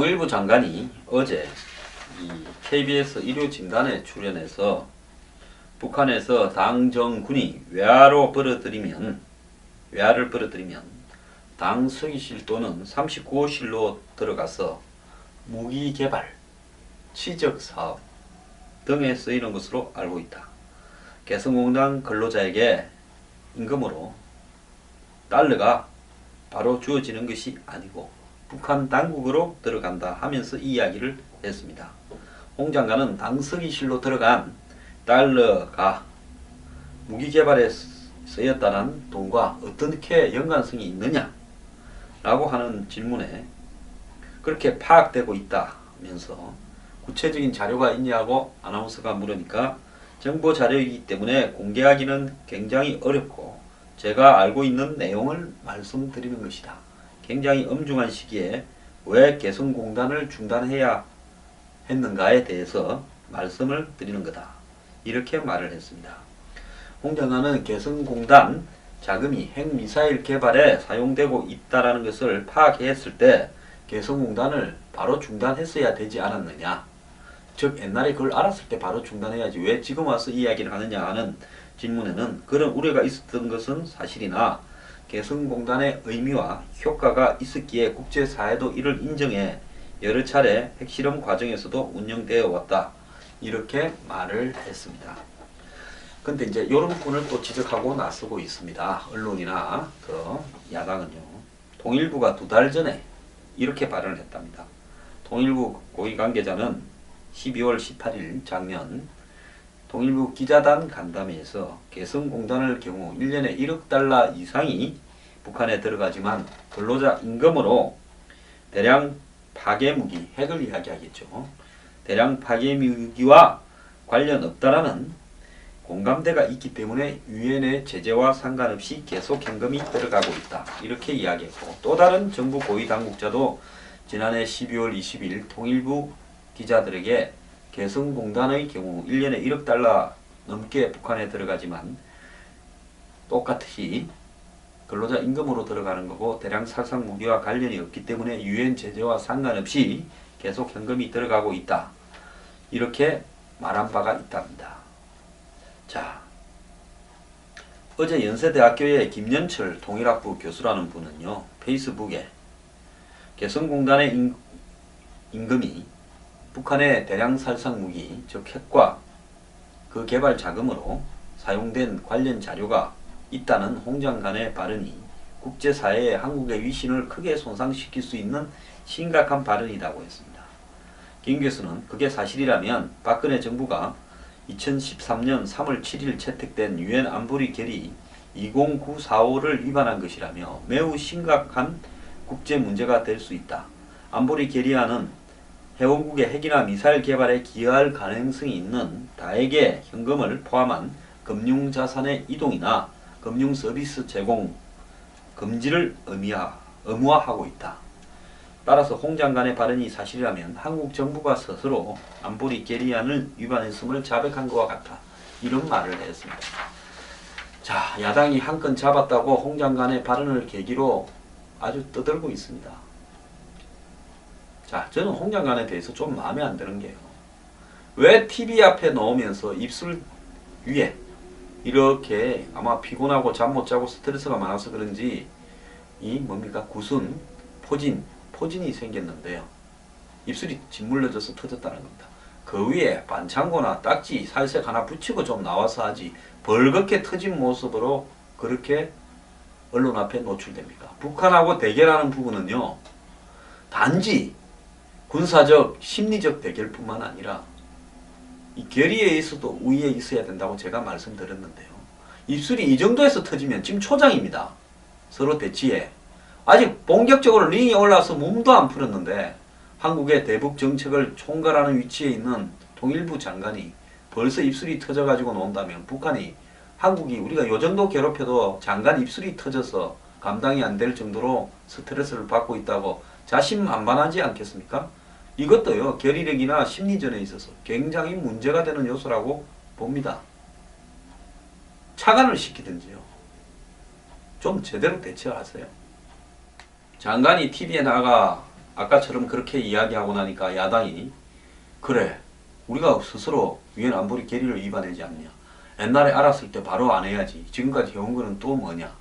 통일부 장관이 어제 이 KBS 일요진단에 출연해서 북한에서 당정군이 외화를 벌어들이면 당 서기실 또는 39호실로 들어가서 무기 개발, 취적 사업 등에 쓰이는 것으로 알고 있다. 개성공단 근로자에게 임금으로 달러가 바로 주어지는 것이 아니고 북한 당국으로 들어간다 하면서 이야기를 했습니다. 홍 장관은 당서기실로 들어간 달러가 무기 개발에 쓰였다는 돈과 어떻게 연관성이 있느냐 라고 하는 질문에 그렇게 파악되고 있다면서 구체적인 자료가 있냐고 아나운서가 물으니까 정보 자료이기 때문에 공개하기는 굉장히 어렵고 제가 알고 있는 내용을 말씀드리는 것이다. 굉장히 엄중한 시기에 왜 개성공단을 중단해야 했는가에 대해서 말씀을 드리는 거다. 이렇게 말을 했습니다. 홍 장관은 개성공단 자금이 핵미사일 개발에 사용되고 있다는 것을 파악했을 때 개성공단을 바로 중단했어야 되지 않았느냐. 즉 옛날에 그걸 알았을 때 바로 중단해야지 왜 지금 와서 이야기를 하느냐 하는 질문에는 그런 우려가 있었던 것은 사실이나 개성공단의 의미와 효과가 있었기에 국제사회도 이를 인정해 여러 차례 핵실험 과정에서도 운영되어 왔다. 이렇게 말을 했습니다. 근데 이제 이런 부분을 또 지적하고 나서고 있습니다. 언론이나 야당은요. 통일부가 2달 전에 이렇게 발언을 했답니다. 통일부 고위 관계자는 12월 18일 작년 통일부 기자단 간담회에서 개성공단의 경우 1년에 1억 달러 이상이 북한에 들어가지만 근로자 임금으로 대량 파괴무기, 핵을 이야기하겠죠. 대량 파괴무기와 관련 없다라는 공감대가 있기 때문에 유엔의 제재와 상관없이 계속 현금이 들어가고 있다. 이렇게 이야기했고 또 다른 정부 고위 당국자도 지난해 12월 20일 통일부 기자들에게 개성공단의 경우 1년에 1억 달러 넘게 북한에 들어가지만 똑같이 근로자 임금으로 들어가는 거고 대량 살상 무기와 관련이 없기 때문에 유엔 제재와 상관없이 계속 현금이 들어가고 있다. 이렇게 말한 바가 있답니다. 자, 어제 연세대학교의 김연철 통일학부 교수라는 분은요. 페이스북에 개성공단의 임금이 북한의 대량 살상 무기, 즉 핵과 그 개발 자금으로 사용된 관련 자료가 있다는 홍 장관의 발언이 국제사회에 한국의 위신을 크게 손상시킬 수 있는 심각한 발언이라고 했습니다. 김 교수는 그게 사실이라면 박근혜 정부가 2013년 3월 7일 채택된 유엔 안보리 결의 2094호를 위반한 것이라며 매우 심각한 국제 문제가 될 수 있다. 안보리 결의안은 회원국의 핵이나 미사일 개발에 기여할 가능성이 있는 다액의 현금을 포함한 금융자산의 이동이나 금융서비스 제공 금지를 의무화하고 있다. 따라서 홍 장관의 발언이 사실이라면 한국 정부가 스스로 안보리 결의안을 위반했음을 자백한 것과 같다. 이런 말을 했습니다. 자, 야당이 한 건 잡았다고 홍 장관의 발언을 계기로 아주 떠들고 있습니다. 자, 저는 홍 장관에 대해서 좀 마음에 안 드는 게요. 왜 TV 앞에 놓으면서 입술 위에 이렇게 아마 피곤하고 잠 못 자고 스트레스가 많아서 그런지 이 뭡니까? 구순, 포진이 생겼는데요. 입술이 짓물러져서 터졌다는 겁니다. 그 위에 반창고나 딱지 살색 하나 붙이고 좀 나와서 하지 벌겋게 터진 모습으로 그렇게 언론 앞에 노출됩니까? 북한하고 대결하는 부분은요. 단지 군사적, 심리적 대결뿐만 아니라 이 결의에 있어도 우위에 있어야 된다고 제가 말씀드렸는데요. 입술이 이 정도에서 터지면 지금 초장입니다. 서로 대치해. 아직 본격적으로 링에 올라서 몸도 안 풀었는데 한국의 대북 정책을 총괄하는 위치에 있는 통일부 장관이 벌써 입술이 터져가지고 논다면 북한이 한국이 우리가 요 정도 괴롭혀도 장관 입술이 터져서 감당이 안 될 정도로 스트레스를 받고 있다고 자신만만하지 않겠습니까? 이것도요. 결의력이나 심리전에 있어서 굉장히 문제가 되는 요소라고 봅니다. 차관을 시키든지요. 좀 제대로 대처하세요. 장관이 TV에 나가 아까처럼 그렇게 이야기하고 나니까 야당이 그래 우리가 스스로 유엔 안보리 결의를 위반하지 않냐. 옛날에 알았을 때 바로 안 해야지. 지금까지 해온 거는 또 뭐냐.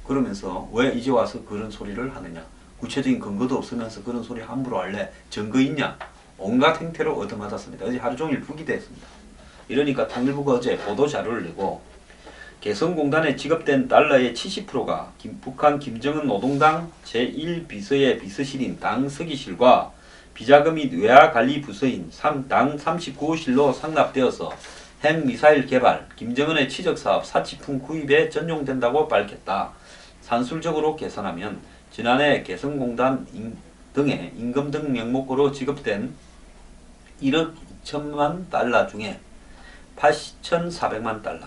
그러면서 왜 이제 와서 그런 소리를 하느냐. 구체적인 근거도 없으면서 그런 소리 함부로 할래. 증거 있냐. 온갖 행태로 얻어맞았습니다. 어제 하루 종일 부기대했습니다. 이러니까 통일부가 어제 보도자료를 내고 개성공단에 지급된 달러의 70%가 북한 김정은 노동당 제1비서의 비서실인 당 서기실과 비자금 및 외화관리부서인 당 39호실로 상납되어서 핵미사일 개발, 김정은의 치적사업, 사치품 구입에 전용된다고 밝혔다. 산술적으로 계산하면 지난해 개성공단 등의 임금 등 명목으로 지급된 1억 2천만 달러 중에 8,400만 달러,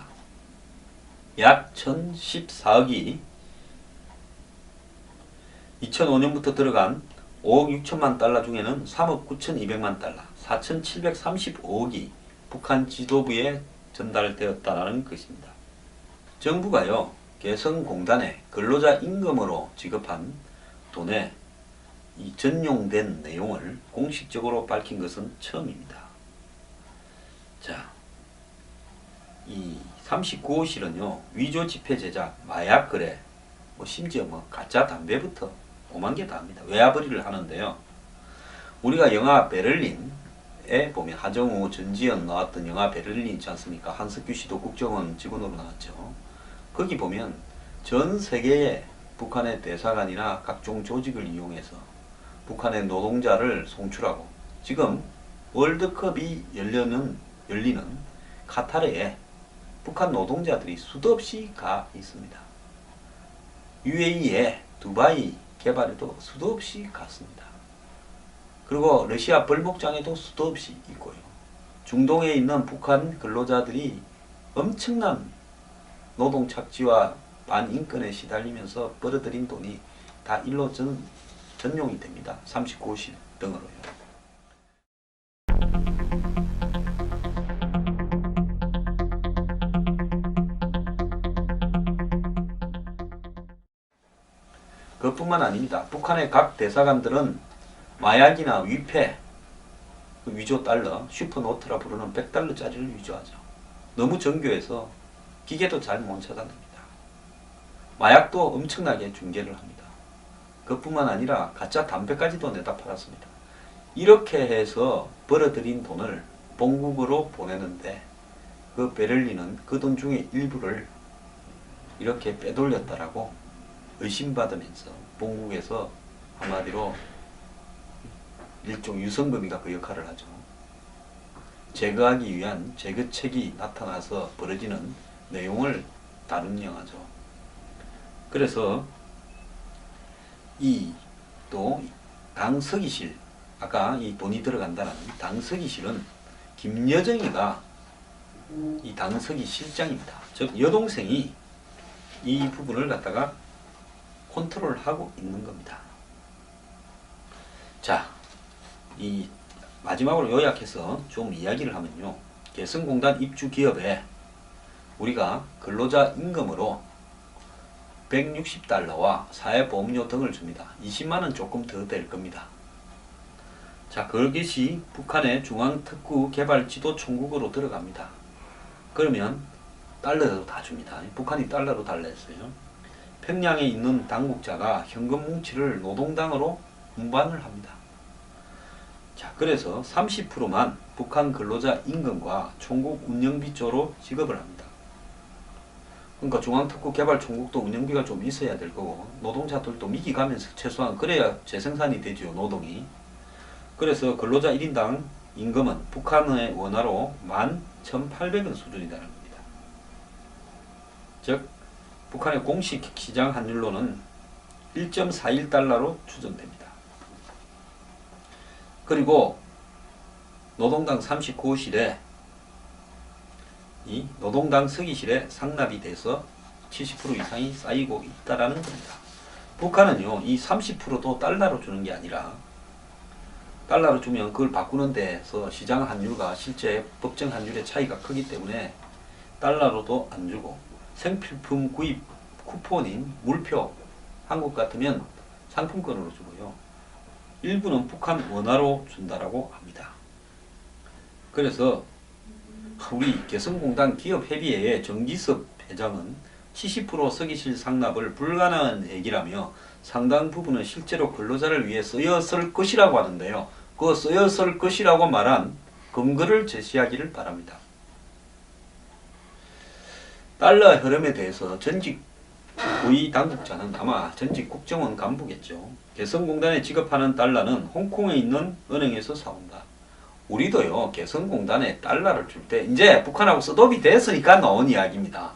약 1,014억이 2005년부터 들어간 5억 6천만 달러 중에는 3억 9,200만 달러, 4,735억이 북한 지도부에 전달되었다는 것입니다. 정부가요, 개성공단에 근로자 임금으로 지급한 돈에 이 전용된 내용을 공식적으로 밝힌 것은 처음입니다. 자, 이 39호실은요, 위조 지폐 제작, 마약 거래, 심지어 가짜 담배부터 오만 개 다 합니다. 외화벌이를 하는데요. 우리가 영화 베를린에 보면 하정우, 전지현 나왔던 영화 베를린 있지 않습니까? 한석규 씨도 국정원 직원으로 나왔죠. 거기 보면 전 세계의 북한의 대사관이나 각종 조직을 이용해서 북한의 노동자를 송출하고 지금 월드컵이 열리는 카타르에 북한 노동자들이 수도 없이 가 있습니다. UAE에 두바이 개발에도 수도 없이 갔습니다. 그리고 러시아 벌목장에도 수도 없이 있고요. 중동에 있는 북한 근로자들이 엄청난 노동 착취와 반인권에 시달리면서 벌어들인 돈이 다 일로 전용이 됩니다. 39호실 등으로요. 그것뿐만 아닙니다. 북한의 각 대사관들은 마약이나 위패, 위조 달러, 슈퍼노트라 부르는 100달러짜리를 위조하죠. 너무 정교해서 기계도 잘 못 찾아냅니다. 마약도 엄청나게 중개를 합니다. 그것뿐만 아니라 가짜 담배까지도 내다 팔았습니다. 이렇게 해서 벌어들인 돈을 본국으로 보내는데 그 베를린은 그 돈 중에 일부를 이렇게 빼돌렸다라고 의심받으면서 본국에서 한마디로 일종 유성범이가 그 역할을 하죠. 제거하기 위한 제거책이 나타나서 벌어지는 내용을 다룬 영화죠. 그래서 이 또 당서기실, 아까 이 돈이 들어간다는 당서기실은 김여정이가 이 당서기 실장입니다. 즉 여동생이 이 부분을 갖다가 컨트롤하고 있는 겁니다. 자, 이 마지막으로 요약해서 좀 이야기를 하면요. 개성공단 입주 기업에 우리가 근로자 임금으로 160달러와 사회보험료 등을 줍니다. 20만원 조금 더 될 겁니다. 자, 그것이 북한의 중앙특구개발지도총국으로 들어갑니다. 그러면 달러로 다 줍니다. 북한이 달러로 달라 했어요. 평양에 있는 당국자가 현금 뭉치를 노동당으로 운반을 합니다. 자, 그래서 30%만 북한 근로자 임금과 총국 운영비조로 지급을 합니다. 그러니까 중앙특구개발총국도 운영비가 좀 있어야 될 거고 노동자들도 미기 가면서 최소한 그래야 재생산이 되죠, 노동이. 그래서 근로자 1인당 임금은 북한의 원화로 11,800원 수준이라는 겁니다. 즉 북한의 공식 시장 환율로는 1.41달러로 추정됩니다. 그리고 노동당 39호실에 이 노동당 서기실에 상납이 돼서 70% 이상이 쌓이고 있다라는 겁니다. 북한은요, 이 30%도 달러로 주는 게 아니라 달러로 주면 그걸 바꾸는 데서 시장 환율과 실제 법정 환율의 차이가 크기 때문에 달러로도 안 주고 생필품 구입 쿠폰인 물표, 한국 같으면 상품권으로 주고요. 일부는 북한 원화로 준다라고 합니다. 그래서 우리 개성공단 기업협의회의 정기섭 회장은 70% 서기실 상납을 불가능한 얘기라며 상당 부분은 실제로 근로자를 위해 쓰였을 것이라고 하는데요. 그 쓰였을 것이라고 말한 근거를 제시하기를 바랍니다. 달러 흐름에 대해서 전직 고위 당국자는 아마 전직 국정원 간부겠죠. 개성공단에 지급하는 달러는 홍콩에 있는 은행에서 사온다. 우리도요, 개성공단에 달러를 줄 때 이제 북한하고 셋업이 됐으니까 나온 이야기입니다.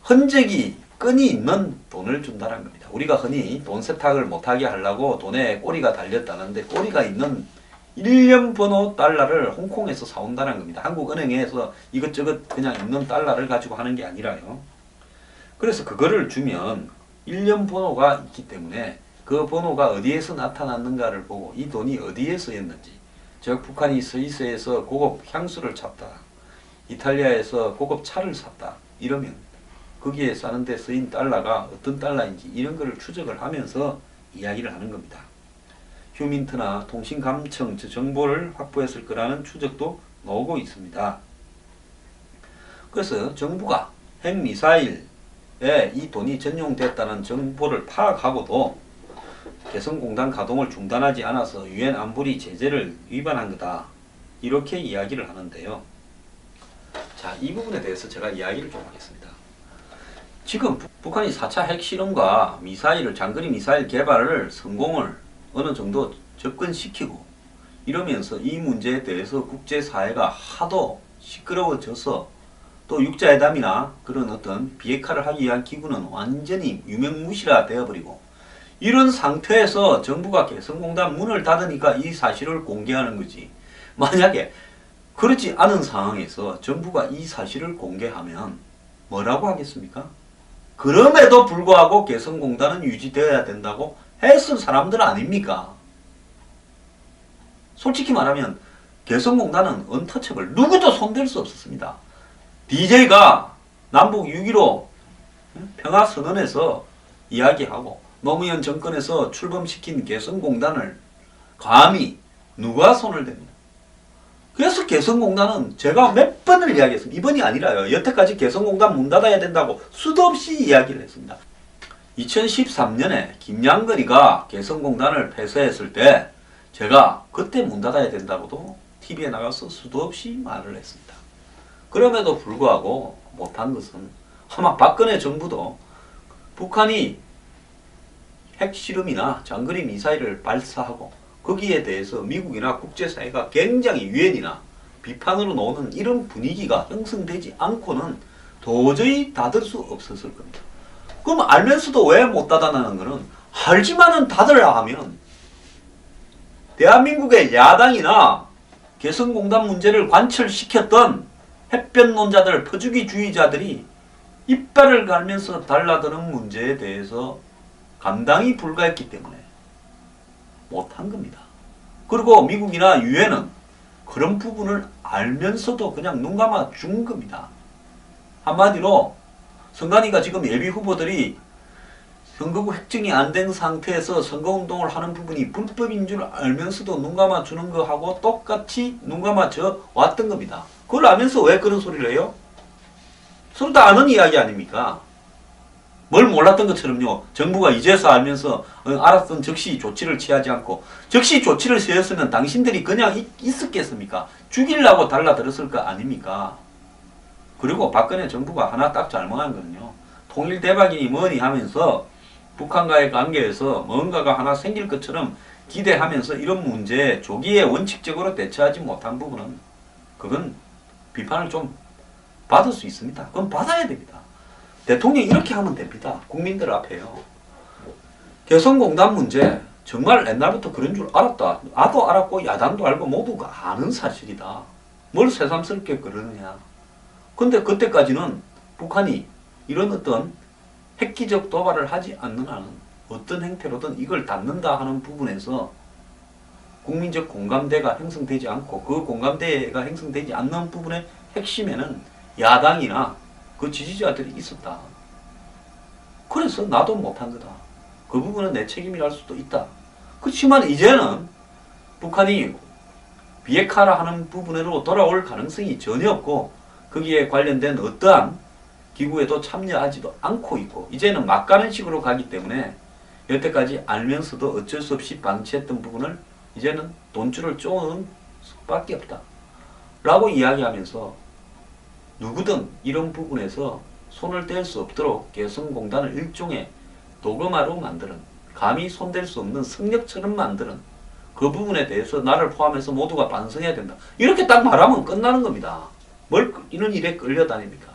흔적이 끈이 있는 돈을 준다는 겁니다. 우리가 흔히 돈 세탁을 못하게 하려고 돈에 꼬리가 달렸다는데 꼬리가 있는 1년 번호 달러를 홍콩에서 사온다는 겁니다. 한국은행에서 이것저것 그냥 있는 달러를 가지고 하는 게 아니라요. 그래서 그거를 주면 1년 번호가 있기 때문에 그 번호가 어디에서 나타났는가를 보고 이 돈이 어디에 쓰였는지, 즉 북한이 스위스에서 고급 향수를 샀다, 이탈리아에서 고급 차를 샀다 이러면 거기에 사는 데 쓰인 달러가 어떤 달러인지 이런 거를 추적을 하면서 이야기를 하는 겁니다. 휴민트나 통신감청 정보를 확보했을 거라는 추적도 나오고 있습니다. 그래서 정부가 핵미사일에 이 돈이 전용됐다는 정보를 파악하고도 개성공단 가동을 중단하지 않아서 유엔 안보리 제재를 위반한 거다. 이렇게 이야기를 하는데요. 자, 이 부분에 대해서 제가 이야기를 좀 하겠습니다. 지금 북한이 4차 핵실험과 미사일을 장거리 미사일 개발을 성공을 어느 정도 접근시키고 이러면서 이 문제에 대해서 국제사회가 하도 시끄러워져서 또 육자회담이나 그런 어떤 비핵화를 하기 위한 기구는 완전히 유명무실화 되어버리고 이런 상태에서 정부가 개성공단 문을 닫으니까 이 사실을 공개하는 거지. 만약에 그렇지 않은 상황에서 정부가 이 사실을 공개하면 뭐라고 하겠습니까? 그럼에도 불구하고 개성공단은 유지되어야 된다고 했을 사람들 아닙니까? 솔직히 말하면 개성공단은 언터처블, 누구도 손댈 수 없었습니다. DJ가 남북 6.15 평화선언에서 이야기하고 노무현 정권에서 출범시킨 개성공단을 감히 누가 손을 댑니까? 그래서 개성공단은 제가 몇 번을 이야기했습니다. 이번이 아니라요. 여태까지 개성공단 문 닫아야 된다고 수도 없이 이야기를 했습니다. 2013년에 김양근이가 개성공단을 폐쇄했을 때 제가 그때 문 닫아야 된다고도 TV에 나가서 수도 없이 말을 했습니다. 그럼에도 불구하고 못한 것은 아마 박근혜 정부도 북한이 핵실험이나 장거리 미사일을 발사하고 거기에 대해서 미국이나 국제사회가 굉장히 유엔이나 비판으로 나오는 이런 분위기가 형성되지 않고는 도저히 닫을 수 없었을 겁니다. 그럼 알면서도 왜 못 닫아나는 거는 알지만은 닫으라 하면 대한민국의 야당이나 개성공단 문제를 관철시켰던 햇볕론자들, 퍼주기주의자들이 이빨을 갈면서 달라드는 문제에 대해서 감당이 불가했기 때문에 못한 겁니다. 그리고 미국이나 유엔은 그런 부분을 알면서도 그냥 눈 감아 준 겁니다. 한마디로 선관위가 지금 예비 후보들이 선거구 획정이 안 된 상태에서 선거운동을 하는 부분이 불법인 줄 알면서도 눈 감아 주는 거하고 똑같이 눈 감아 줘 왔던 겁니다. 그걸 알면서 왜 그런 소리를 해요? 서로 다 아는 이야기 아닙니까? 뭘 몰랐던 것처럼요. 정부가 이제서 알면서 알았던 즉시 조치를 취하지 않고 즉시 조치를 취했으면 당신들이 그냥 있었겠습니까? 죽이려고 달라들었을 거 아닙니까? 그리고 박근혜 정부가 하나 딱 잘못한 거는요. 통일대박이니 뭐니 하면서 북한과의 관계에서 뭔가가 하나 생길 것처럼 기대하면서 이런 문제에 조기에 원칙적으로 대처하지 못한 부분은 그건 비판을 좀 받을 수 있습니다. 그건 받아야 됩니다. 대통령이 이렇게 하면 됩니다. 국민들 앞에요. 개성공단 문제 정말 옛날부터 그런 줄 알았다. 나도 알았고 야당도 알고 모두가 아는 사실이다. 뭘 새삼스럽게 그러느냐. 근데 그때까지는 북한이 이런 어떤 획기적 도발을 하지 않는 한은 어떤 행태로든 이걸 닫는다 하는 부분에서 국민적 공감대가 형성되지 않고 그 공감대가 형성되지 않는 부분의 핵심에는 야당이나 그 지지자들이 있었다. 그래서 나도 못한 거다. 그 부분은 내 책임이랄 수도 있다. 그렇지만 이제는 북한이 비핵화를 하는 부분으로 돌아올 가능성이 전혀 없고 거기에 관련된 어떠한 기구에도 참여하지도 않고 있고 이제는 막 가는 식으로 가기 때문에 여태까지 알면서도 어쩔 수 없이 방치했던 부분을 이제는 돈줄을 쪼는 수밖에 없다 라고 이야기하면서 누구든 이런 부분에서 손을 뗄 수 없도록 개성공단을 일종의 도그마로 만드는 감히 손댈 수 없는 성역처럼 만드는 그 부분에 대해서 나를 포함해서 모두가 반성해야 된다. 이렇게 딱 말하면 끝나는 겁니다. 뭘 이런 일에 끌려다닙니까?